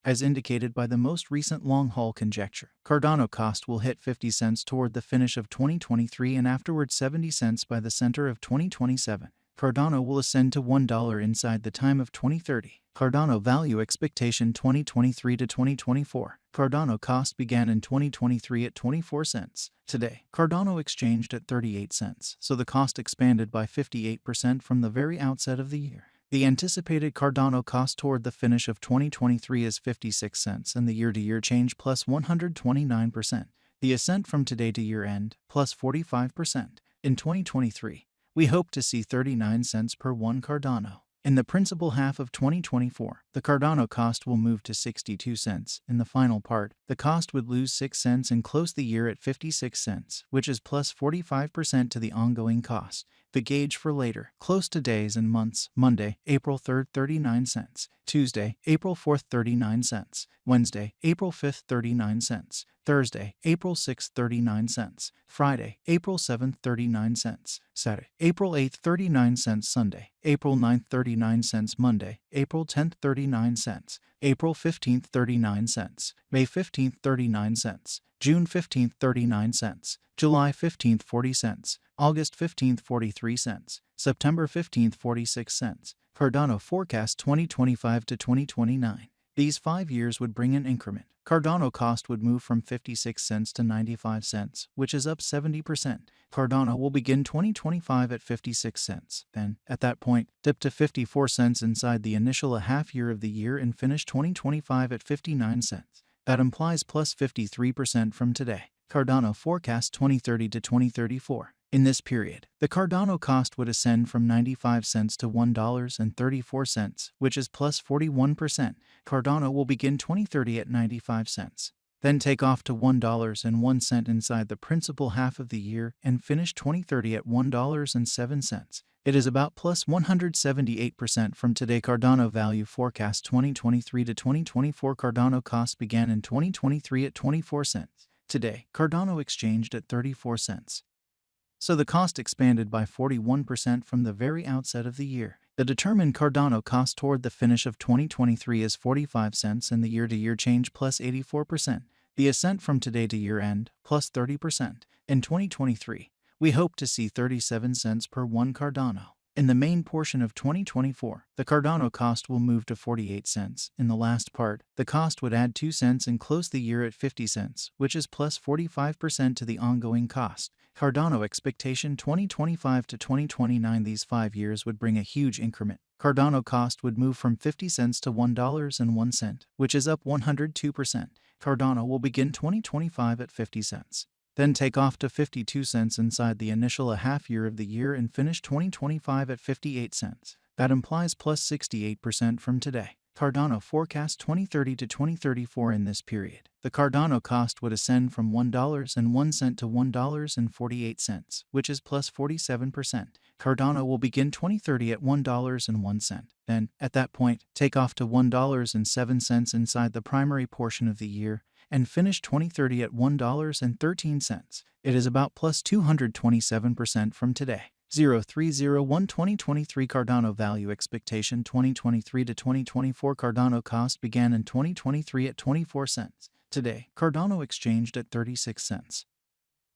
As indicated by the most recent long-haul conjecture, Cardano cost will hit 50 cents toward the finish of 2023 and afterwards 70 cents by the center of 2027. Cardano will ascend to $1 inside the time of 2030. Cardano value expectation 2023 to 2024. Cardano cost began in 2023 at 24 cents. Today, Cardano exchanged at 38 cents, so the cost expanded by 58% from the very outset of the year. The anticipated Cardano cost toward the finish of 2023 is 56 cents and the year-to-year change plus 129%. The ascent from today to year-end plus 45%. In 2023, we hope to see 39 cents per one Cardano. In the principal half of 2024, the Cardano cost will move to 62 cents. In the final part, the cost would lose 6 cents and close the year at 56 cents, which is plus 45% to the ongoing cost. The gauge for later, close to days and months: Monday, April 3rd, 39 cents. Tuesday, April 4th, 39 cents. Wednesday, April 5th, 39 cents. Thursday, April 6th, 39 cents. Friday, April 7th, 39 cents. Saturday, April 8th, 39 cents. Sunday, April 9th, 39 cents. Monday, April 10th, 39 cents. April 15th, 39 cents. May 15th, 39 cents. June 15th, 39 cents. July 15th, 40 cents. August 15th, 43 cents. September 15th, 46 cents. Cardano forecast 2025 to 2029. These 5 years would bring an increment. Cardano cost would move from 56 cents to 95 cents, which is up 70%. Cardano will begin 2025 at 56 cents, then, at that point, dip to 54 cents inside the initial half year of the year and finish 2025 at 59 cents. That implies plus 53% from today. Cardano forecast 2030 to 2034. In this period, the Cardano cost would ascend from 95 cents to $1.34, which is plus 41%. Cardano will begin 2030 at 95 cents, then take off to $1.01 inside the principal half of the year and finish 2030 at $1.07. It is about plus 178% from today. Cardano value forecast 2023 to 2024. Cardano cost began in 2023 at 24 cents. Today, Cardano exchanged at 34 cents. So the cost expanded by 41% from the very outset of the year. The determined Cardano cost toward the finish of 2023 is 45 cents and the year-to-year change plus 84%. The ascent from today to year-end plus 30%. In 2023, we hope to see 37 cents per one Cardano. In the main portion of 2024, the Cardano cost will move to 48 cents. In the last part, the cost would add 2 cents and close the year at 50 cents, which is plus 45% to the ongoing cost. Cardano expectation 2025 to 2029. These 5 years would bring a huge increment. Cardano cost would move from 50 cents to $1.01, which is up 102%. Cardano will begin 2025 at 50 cents. Then take off to 52 cents inside the initial half year of the year and finish 2025 at 58 cents. That implies plus 68% from today. Cardano forecast 2030 to 2034. In this period, the Cardano cost would ascend from $1.01 to $1.48, which is plus 47%. Cardano will begin 2030 at $1.01. Then, at that point, take off to $1.07 inside the primary portion of the year and finish 2030 at $1.13. It is about plus 227% from today. 03/01/2023 Cardano value expectation 2023 to 2024. Cardano cost began in 2023 at 24 cents. Today, Cardano exchanged at 36 cents.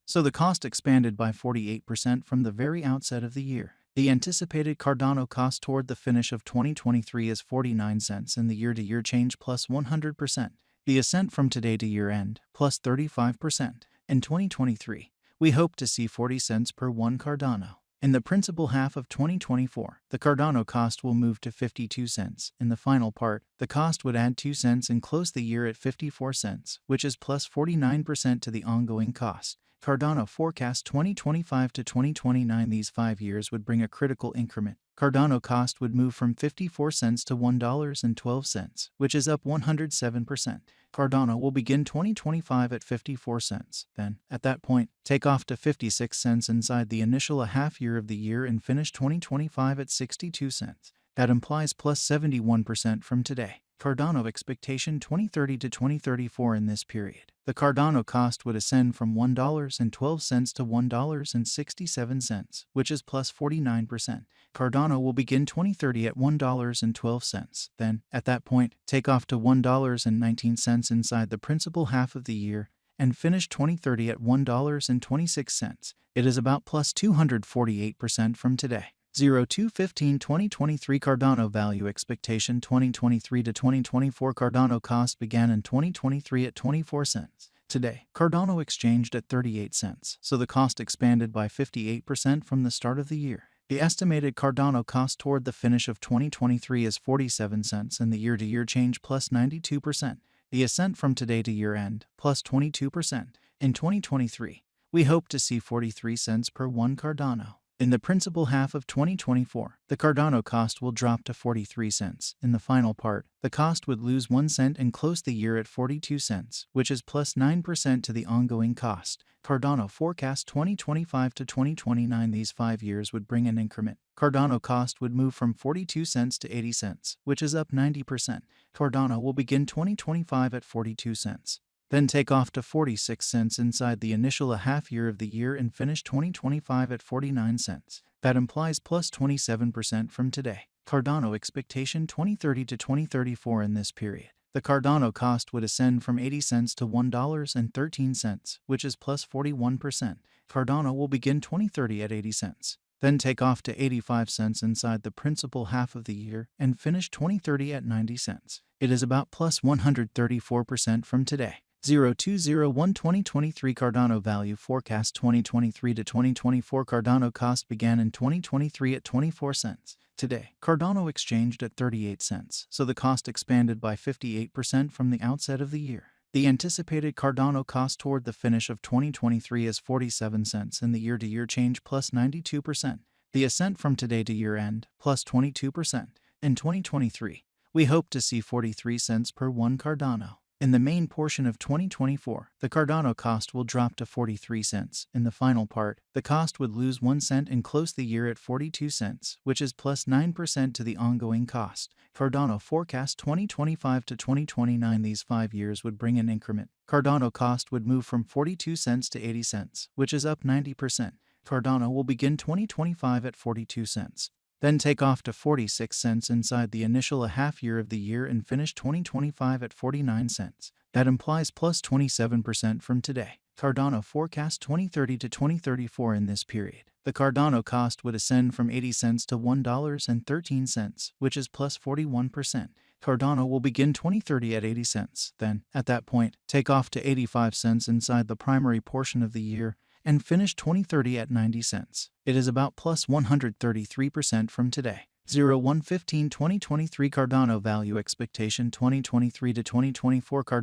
So the cost expanded by 48% from the very outset of the year. The anticipated Cardano cost toward the finish of 2023 is 49 cents and the year-to-year change plus 100%. The ascent from today to year-end plus 35%. In 2023, we hope to see 40 cents per one Cardano. In the principal half of 2024, the Cardano cost will move to 52 cents. In the final part, the cost would add 2 cents and close the year at 54 cents, which is plus 49% to the ongoing cost. Cardano forecast 2025 to 2029. These 5 years would bring a critical increment. Cardano cost would move from 54 cents to $1.12, which is up 107%. Cardano will begin 2025 at 54 cents. Then, at that point, take off to 56 cents inside the initial half year of the year and finish 2025 at 62 cents. That implies plus 71% from today. Cardano expectation 2030 to 2034. In this period, the Cardano cost would ascend from $1.12 to $1.67, which is plus 49%. Cardano will begin 2030 at $1.12. Then, at that point, take off to $1.19 inside the principal half of the year and finish 2030 at $1.26. It is about plus 248% from today. 02/15/2023 Cardano value expectation 2023 to 2024 Cardano cost began in 2023 at 24 cents. Today, Cardano exchanged at 38 cents, so the cost expanded by 58% from the start of the year. The estimated Cardano cost toward the finish of 2023 is 47 cents and the year-to-year change plus 92%. The ascent from today to year-end plus 22%. In 2023, we hope to see 43 cents per one Cardano. In the principal half of 2024, the Cardano cost will drop to 43 cents. In the final part, the cost would lose 1 cent and close the year at 42 cents, which is plus 9% to the ongoing cost. Cardano forecast 2025 to 2029. These 5 years would bring an increment. Cardano cost would move from 42 cents to 80 cents, which is up 90%. Cardano will begin 2025 at 42 cents. Then take off to 46 cents inside the initial half year of the year and finish 2025 at 49 cents. That implies plus 27% from today. Cardano expectation 2030 to 2034 in this period. The Cardano cost would ascend from 80 cents to $1.13, which is plus 41%. Cardano will begin 2030 at 80 cents. Then take off to 85 cents inside the principal half of the year and finish 2030 at 90 cents. It is about plus 134% from today. 02/01/2023 Cardano value forecast 2023 to 2024 Cardano cost began in 2023 at 24 cents. Today, Cardano exchanged at 38 cents, so the cost expanded by 58% from the outset of the year. The anticipated Cardano cost toward the finish of 2023 is 47 cents and the year-to-year change plus 92%. The ascent from today to year-end plus 22%. In 2023, we hope to see 43 cents per one Cardano. In the main portion of 2024, the Cardano cost will drop to 43 cents. In the final part, the cost would lose 1 cent and close the year at 42 cents, which is plus 9% to the ongoing cost. Cardano forecast 2025 to 2029. These 5 years would bring an increment. Cardano cost would move from 42 cents to 80 cents, which is up 90%. Cardano will begin 2025 at 42 cents. Then take off to 46 cents inside the initial half year of the year and finish 2025 at 49 cents. That implies plus 27% from today. Cardano forecast 2030 to 2034 in this period. The Cardano cost would ascend from 80 cents to $1.13, which is plus 41%. Cardano will begin 2030 at 80 cents. Then, at that point, take off to 85 cents inside the primary portion of the year and finish 2030 at 90 cents. It is about plus 133% from today. 01/15/2023 Cardano value expectation 2023 to 2024 Cardano